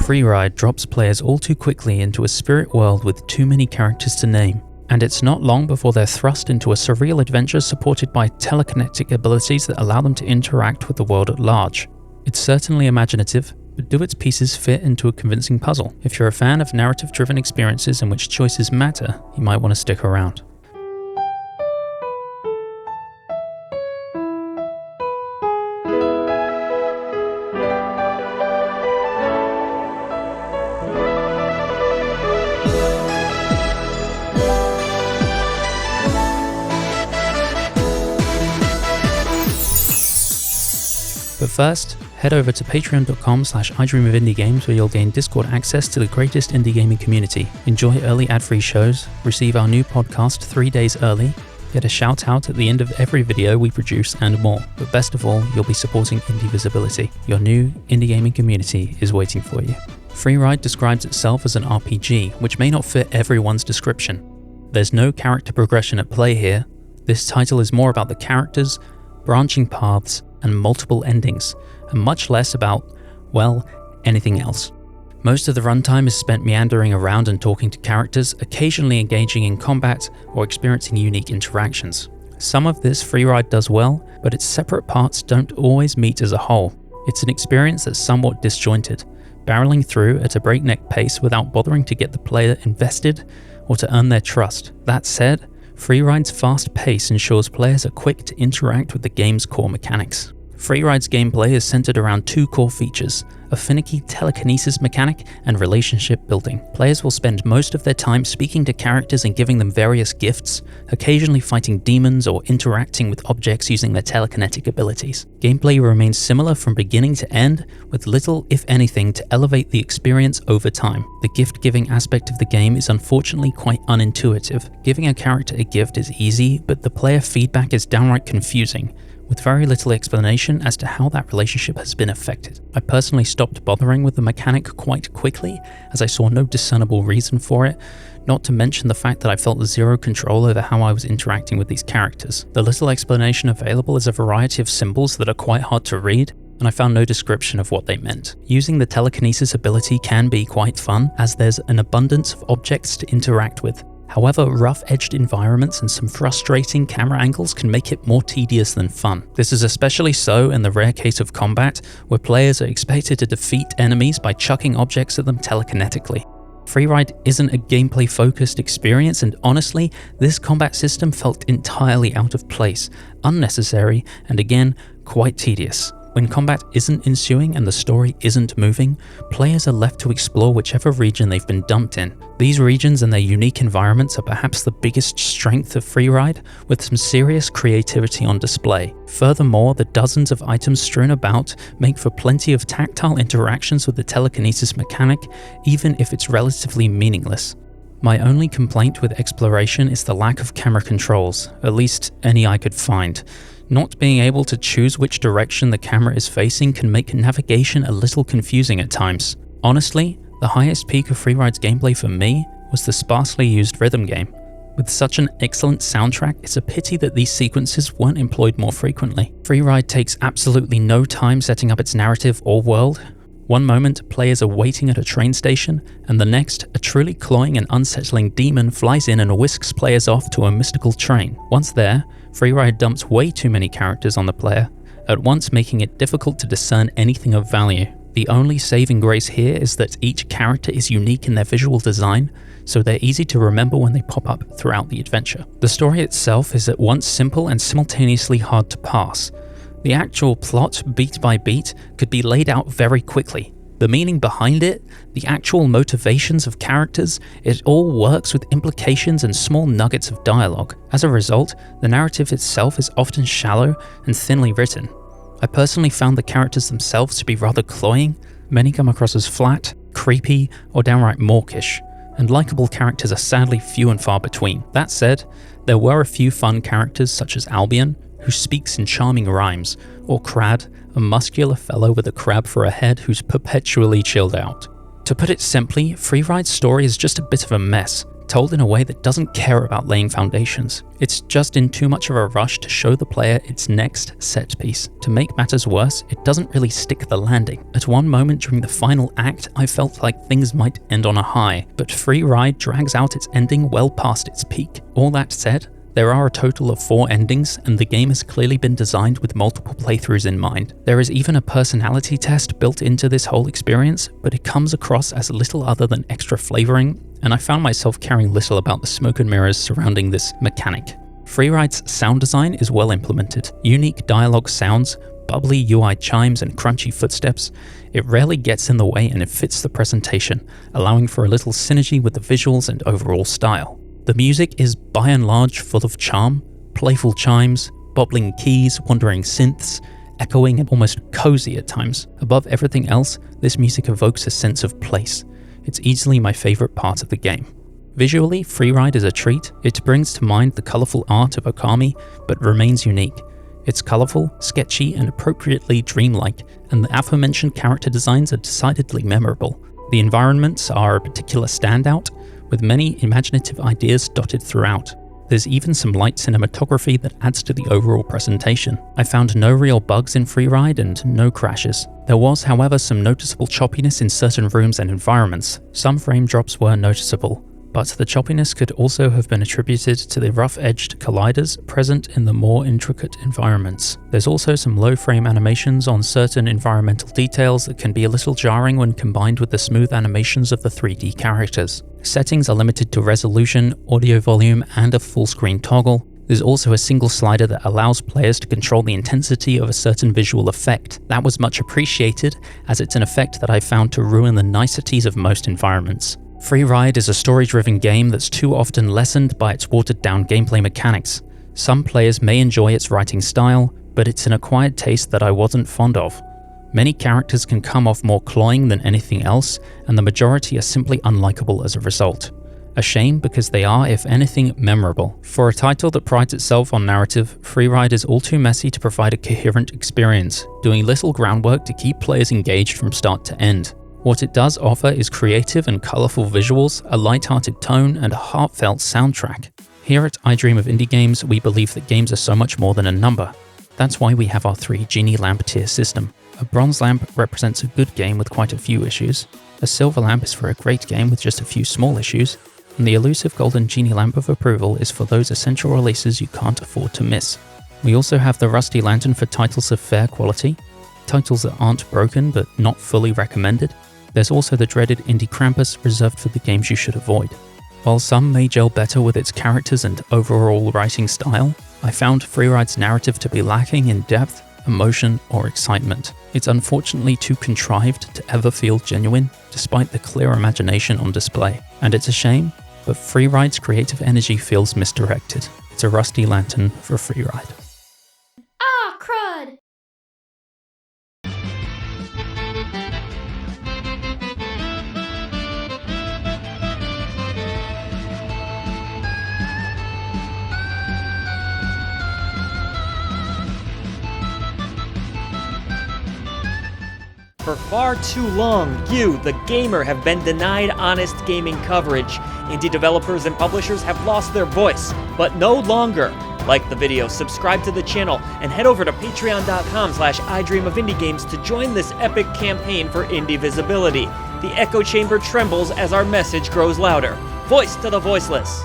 FREERIDE drops players all too quickly into a spirit world with too many characters to name, and it's not long before they're thrust into a surreal adventure supported by telekinetic abilities that allow them to interact with the world at large. It's certainly imaginative, but do its pieces fit into a convincing puzzle? If you're a fan of narrative-driven experiences in which choices matter, you might want to stick around. But first, head over to patreon.com/idreamofindiegames where you'll gain Discord access to the greatest indie gaming community, enjoy early ad-free shows, receive our new podcast 3 days early, get a shout out at the end of every video we produce and more. But best of all, you'll be supporting indie visibility. Your new indie gaming community is waiting for you. FREERIDE describes itself as an RPG, which may not fit everyone's description. There's no character progression at play here. This title is more about the characters, branching paths, and multiple endings, and much less about, well, anything else. Most of the runtime is spent meandering around and talking to characters, occasionally engaging in combat or experiencing unique interactions. Some of this FREERIDE does well, but its separate parts don't always meet as a whole. It's an experience that's somewhat disjointed, barreling through at a breakneck pace without bothering to get the player invested or to earn their trust. That said, FREERIDE's fast pace ensures players are quick to interact with the game's core mechanics. FREERIDE's gameplay is centered around two core features: a finicky telekinesis mechanic and relationship building. Players will spend most of their time speaking to characters and giving them various gifts, occasionally fighting demons or interacting with objects using their telekinetic abilities. Gameplay remains similar from beginning to end, with little, if anything, to elevate the experience over time. The gift-giving aspect of the game is unfortunately quite unintuitive. Giving a character a gift is easy, but the player feedback is downright confusing, with very little explanation as to how that relationship has been affected. I personally stopped bothering with the mechanic quite quickly, as I saw no discernible reason for it, not to mention the fact that I felt zero control over how I was interacting with these characters. The little explanation available is a variety of symbols that are quite hard to read, and I found no description of what they meant. Using the telekinesis ability can be quite fun, as there's an abundance of objects to interact with. However, rough-edged environments and some frustrating camera angles can make it more tedious than fun. This is especially so in the rare case of combat, where players are expected to defeat enemies by chucking objects at them telekinetically. FREERIDE isn't a gameplay-focused experience, and honestly, this combat system felt entirely out of place, unnecessary, and again, quite tedious. When combat isn't ensuing and the story isn't moving, players are left to explore whichever region they've been dumped in. These regions and their unique environments are perhaps the biggest strength of FREERIDE, with some serious creativity on display. Furthermore, the dozens of items strewn about make for plenty of tactile interactions with the telekinesis mechanic, even if it's relatively meaningless. My only complaint with exploration is the lack of camera controls, at least any I could find. Not being able to choose which direction the camera is facing can make navigation a little confusing at times. Honestly, the highest peak of FREERIDE's gameplay for me was the sparsely used rhythm game. With such an excellent soundtrack, it's a pity that these sequences weren't employed more frequently. FREERIDE takes absolutely no time setting up its narrative or world. One moment, players are waiting at a train station, and the next, a truly cloying and unsettling demon flies in and whisks players off to a mystical train. Once there, FREERIDE dumps way too many characters on the player, at once making it difficult to discern anything of value. The only saving grace here is that each character is unique in their visual design, so they're easy to remember when they pop up throughout the adventure. The story itself is at once simple and simultaneously hard to parse. The actual plot, beat by beat, could be laid out very quickly. The meaning behind it, the actual motivations of characters, it all works with implications and small nuggets of dialogue. As a result, the narrative itself is often shallow and thinly written. I personally found the characters themselves to be rather cloying. Many come across as flat, creepy, or downright mawkish, and likable characters are sadly few and far between. That said, there were a few fun characters such as Albion, who speaks in charming rhymes, or Crad, a muscular fellow with a crab for a head who's perpetually chilled out. To put it simply, FREERIDE's story is just a bit of a mess, told in a way that doesn't care about laying foundations. It's just in too much of a rush to show the player its next set piece. To make matters worse, it doesn't really stick the landing. At one moment during the final act, I felt like things might end on a high, but FREERIDE drags out its ending well past its peak. All that said, there are a total of 4 endings, and the game has clearly been designed with multiple playthroughs in mind. There is even a personality test built into this whole experience, but it comes across as little other than extra flavoring, and I found myself caring little about the smoke and mirrors surrounding this mechanic. FREERIDE's sound design is well implemented. Unique dialogue sounds, bubbly UI chimes and crunchy footsteps. It rarely gets in the way and it fits the presentation, allowing for a little synergy with the visuals and overall style. The music is by and large full of charm, playful chimes, bobbling keys, wandering synths, echoing and almost cozy at times. Above everything else, this music evokes a sense of place. It's easily my favorite part of the game. Visually, FREERIDE is a treat. It brings to mind the colorful art of Okami, but remains unique. It's colorful, sketchy, and appropriately dreamlike, and the aforementioned character designs are decidedly memorable. The environments are a particular standout, with many imaginative ideas dotted throughout. There's even some light cinematography that adds to the overall presentation. I found no real bugs in FREERIDE and no crashes. There was, however, some noticeable choppiness in certain rooms and environments. Some frame drops were noticeable, but the choppiness could also have been attributed to the rough-edged colliders present in the more intricate environments. There's also some low-frame animations on certain environmental details that can be a little jarring when combined with the smooth animations of the 3D characters. Settings are limited to resolution, audio volume, and a full-screen toggle. There's also a single slider that allows players to control the intensity of a certain visual effect. That was much appreciated, as it's an effect that I found to ruin the niceties of most environments. FREERIDE is a story-driven game that's too often lessened by its watered-down gameplay mechanics. Some players may enjoy its writing style, but it's an acquired taste that I wasn't fond of. Many characters can come off more cloying than anything else, and the majority are simply unlikable as a result. A shame, because they are, if anything, memorable. For a title that prides itself on narrative, FREERIDE is all too messy to provide a coherent experience, doing little groundwork to keep players engaged from start to end. What it does offer is creative and colourful visuals, a light-hearted tone, and a heartfelt soundtrack. Here at I Dream of Indie Games, we believe that games are so much more than a number. That's why we have our 3 Genie Lamp tier system. A bronze lamp represents a good game with quite a few issues, a silver lamp is for a great game with just a few small issues, and the elusive golden Genie Lamp of approval is for those essential releases you can't afford to miss. We also have the Rusty Lantern for titles of fair quality, titles that aren't broken but not fully recommended. There's also the dreaded Indie Krampus reserved for the games you should avoid. While some may gel better with its characters and overall writing style, I found FREERIDE's narrative to be lacking in depth, emotion, or excitement. It's unfortunately too contrived to ever feel genuine, despite the clear imagination on display. And it's a shame, but FREERIDE's creative energy feels misdirected. It's a Rusty Lantern for FREERIDE. Ah, crud! For far too long, you, the gamer, have been denied honest gaming coverage. Indie developers and publishers have lost their voice, but no longer. Like the video, subscribe to the channel, and head over to patreon.com/idreamofindiegames to join this epic campaign for indie visibility. The echo chamber trembles as our message grows louder. Voice to the voiceless.